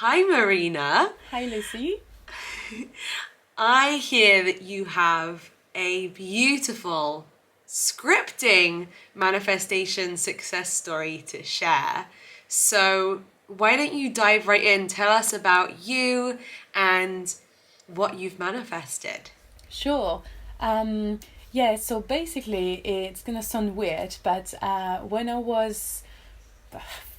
Hi, Marina. Hi, Lucie. I hear that you have a beautiful scripting manifestation success story to share. So, why don't you dive right in? Tell us about you and what you've manifested. Sure. Um, yeah, so basically, it's gonna sound weird, but when I was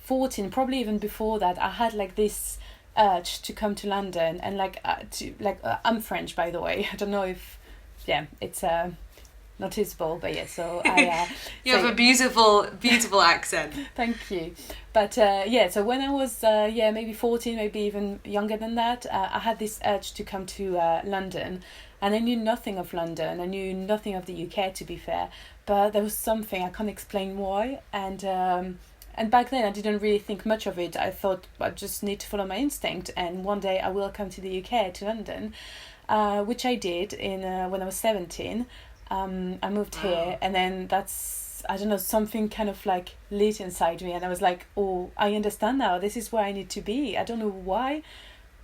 14, probably even before that, I had like this urge to come to London and I'm French, by the way. I don't know if, yeah, it's noticeable, but yeah, so You have a beautiful, beautiful accent. thank you. But yeah, so when I was maybe 14, maybe even younger than that, I had this urge to come to London, and I knew nothing of London. I knew nothing of the UK, to be fair. But there was something I can't explain why, and back then I didn't really think much of it. I thought I just need to follow my instinct, and one day I will come to the UK, to London, which I did in when I was 17. I moved Wow. here, and then that's, I don't know, something kind of like lit inside me, and I was like, oh, I understand now. This is where I need to be. I don't know why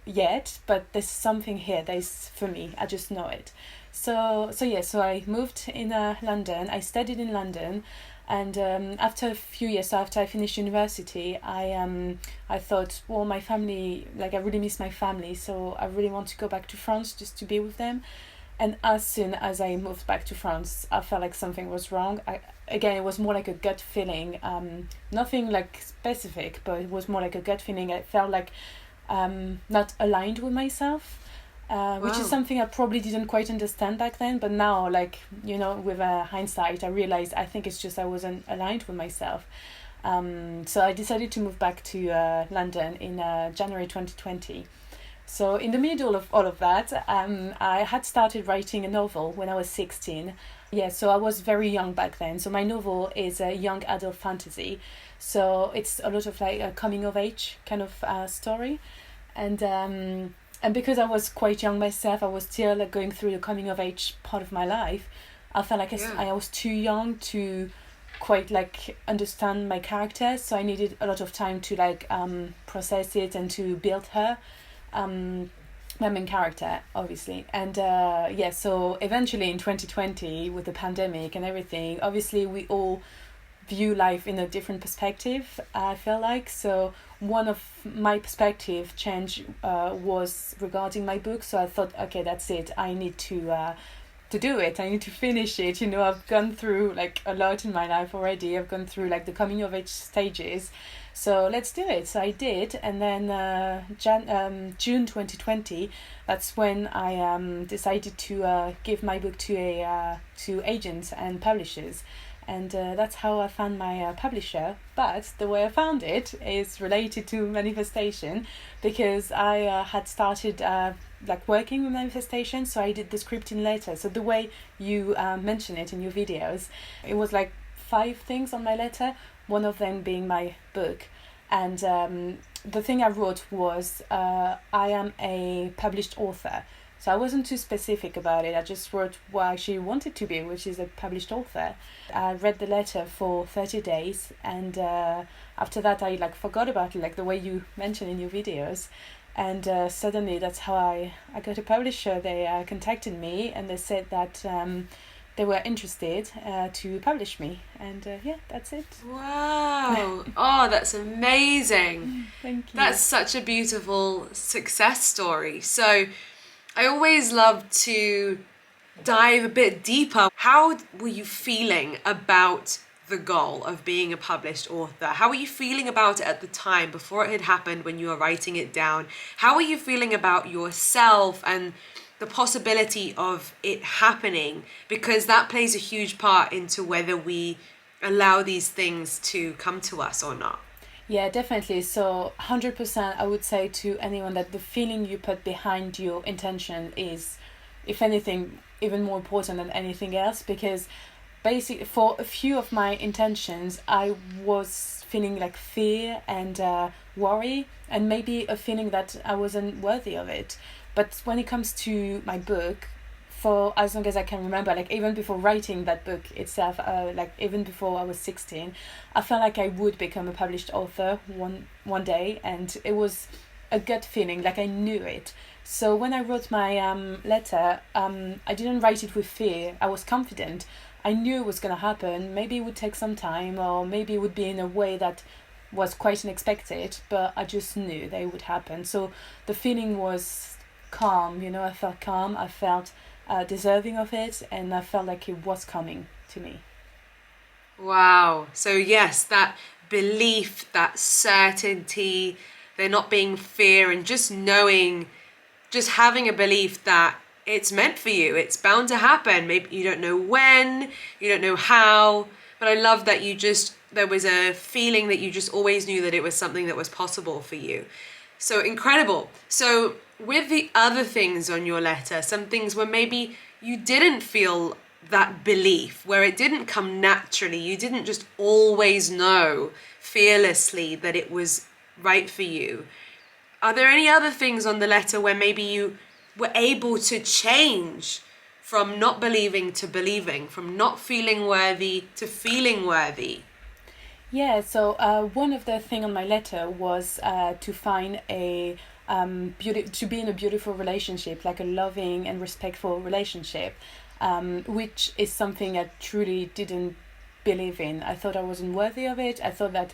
yet, but there's something here that is for me. I just know it. So I moved in London. I studied in London, and after a few years, so after I finished university, I thought, well, my family, like I really miss my family, so I really want to go back to France just to be with them. And as soon as I moved back to France, I felt like something was wrong. Again, it was more like a gut feeling, nothing like specific, but it was more like a gut feeling. I felt like not aligned with myself, which is Wow. something I probably didn't quite understand back then. But now, like, with hindsight, I realized I think it's just I wasn't aligned with myself. So I decided to move back to London in January 2020. So in the middle of all of that, I had started writing a novel when I was 16. Yeah, so I was very young back then. So my novel is a young adult fantasy. So it's a lot of like a coming of age kind of story. And because I was quite young myself, I was still like going through the coming of age part of my life. I felt like Yeah. I was too young to quite like understand my character, so I needed a lot of time to like process it and to build her, um, my main character, obviously. And yeah, so eventually in 2020, with the pandemic and everything, obviously we all view life in a different perspective, I feel like. So one of my perspective change was regarding my book. So I thought, okay, that's it. I need to do it. I need to finish it. I've gone through like a lot in my life already. I've gone through like the coming of age stages. So let's do it. So I did, and then June 2020, that's when I decided to give my book to agents and publishers, and that's how I found my publisher. But the way I found it is related to manifestation, because I had started like working with manifestation, so I did the scripting letter. So the way you mention it in your videos, it was like 5 things on my letter, one of them being my book. And the thing I wrote was I am a published author. So I wasn't too specific about it. I just wrote what I actually wanted to be, which is a published author. I read the letter for 30 days, and after that I like forgot about it, like the way you mentioned in your videos. And suddenly that's how I got a publisher. They contacted me, and they said that they were interested to publish me. And yeah, that's it. Wow. Oh, that's amazing. Thank That's you. such a beautiful success story. So, I always love to dive a bit deeper. How were you feeling about the goal of being a published author? How were you feeling about it at the time before it had happened, when you were writing it down? How were you feeling about yourself and the possibility of it happening? Because that plays a huge part into whether we allow these things to come to us or not. Yeah, definitely. So, 100%, I would say to anyone that the feeling you put behind your intention is, if anything, even more important than anything else. Because basically, for a few of my intentions, I was feeling like fear and worry, and maybe a feeling that I wasn't worthy of it. But when it comes to my book, for as long as I can remember, like even before writing that book itself, like even before I was 16, I felt like I would become a published author one day, and it was a gut feeling, like I knew it. So when I wrote my letter, I didn't write it with fear. I was confident. I knew it was going to happen. Maybe it would take some time, or maybe it would be in a way that was quite unexpected, but I just knew that it would happen. So the feeling was calm, you know, I felt calm, I felt deserving of it, and I felt like it was coming to me. Wow. So yes, that belief, that certainty, there not being fear, and just knowing, just having a belief that it's meant for you. It's bound to happen. Maybe you don't know when, you don't know how, but I love that there was a feeling that you just always knew that it was something that was possible for you. So incredible. So with the other things on your letter, some things where maybe you didn't feel that belief, where it didn't come naturally, you didn't just always know fearlessly that it was right for you. Are there any other things on the letter where maybe you were able to change from not believing to believing, from not feeling worthy to feeling worthy? Yeah, so one of the thing on my letter was to find a to be in a beautiful relationship, like a loving and respectful relationship, which is something I truly didn't believe in. I thought I wasn't worthy of it. I thought that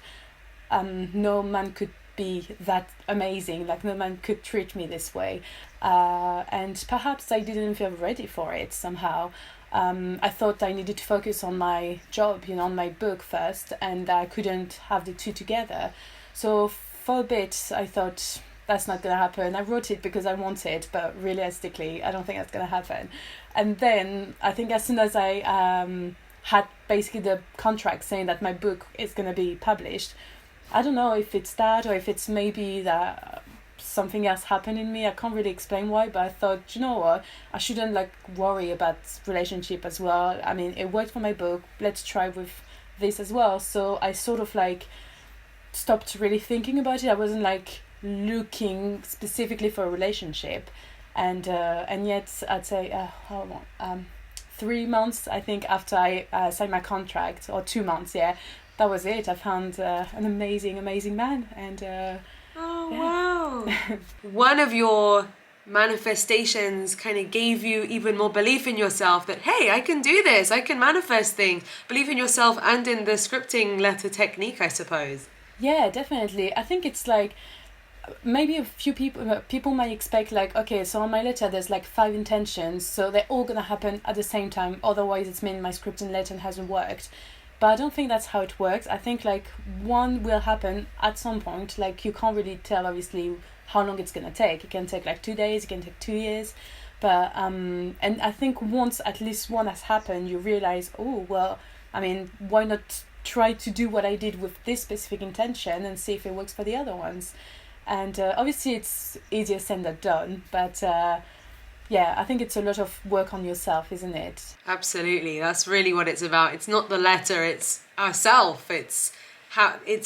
no man could be that amazing, like no man could treat me this way, and perhaps I didn't feel ready for it somehow. I thought I needed to focus on my job, you know, on my book first, and I couldn't have the two together. So for a bit, I thought that's not going to happen. I wrote it because I wanted, but realistically, I don't think that's going to happen. And then I think as soon as I had basically the contract saying that my book is going to be published, I don't know if it's that or if it's maybe that something else happened in me. I can't really explain why, but I thought, you know what, I shouldn't like worry about relationship as well. I mean, it worked for my book, let's try with this as well. So I sort of like stopped really thinking about it. I wasn't like looking specifically for a relationship, and yet I'd say how long 3 months I think after I signed my contract, or 2 months, yeah, that was it. I found an amazing man, and Oh, yeah. wow. One of your manifestations kind of gave you even more belief in yourself that, hey, I can do this, I can manifest things. Believe in yourself and in the scripting letter technique, I suppose. Yeah, definitely. I think it's like maybe a few people might expect like, okay, so on my letter there's like 5 intentions, so they're all gonna happen at the same time, otherwise it's mean my scripting letter hasn't worked. But I don't think that's how it works. I think like one will happen at some point. Like you can't really tell obviously how long it's gonna take. It can take like 2 days, it can take 2 years. But and I think once at least one has happened, you realize, oh well, I mean, why not try to do what I did with this specific intention and see if it works for the other ones. And obviously it's easier said than done, but yeah, I think it's a lot of work on yourself, isn't it? Absolutely. That's really what it's about. It's not the letter, it's ourself. It's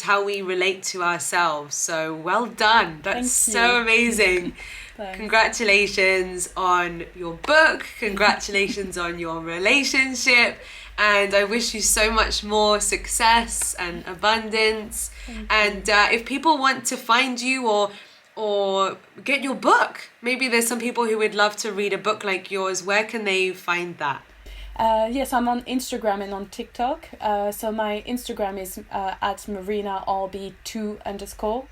how we relate to ourselves. So well done. That's so amazing. Congratulations on your book. Congratulations on your relationship. And I wish you so much more success and abundance. And if people want to find you or get your book, maybe there's some people who would love to read a book like yours, where can they find that? Yes, I'm on Instagram and on TikTok. So my Instagram is at MarinaRB2_,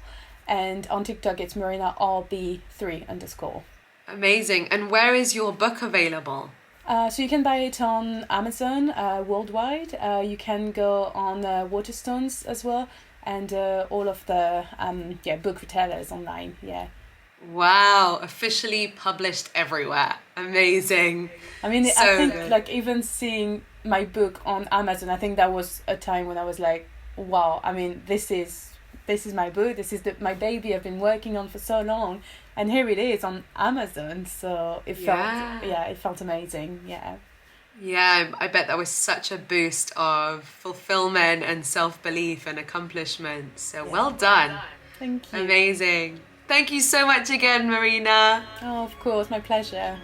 and on TikTok it's MarinaRB3_. Amazing. And where is your book available? So you can buy it on Amazon worldwide. You can go on Waterstones as well, and all of the book retailers online. Yeah. Wow, officially published everywhere. Amazing. I mean, So I think good. like even seeing my book on Amazon, I think that was a time when I was like, wow, I mean, this is my book, this is my baby I've been working on for so long, and here it is on Amazon. So it felt amazing. Yeah, I bet that was such a boost of fulfillment and self-belief and accomplishment. So well done. Thank you. Amazing. Thank you so much again, Marina. Oh, of course, my pleasure.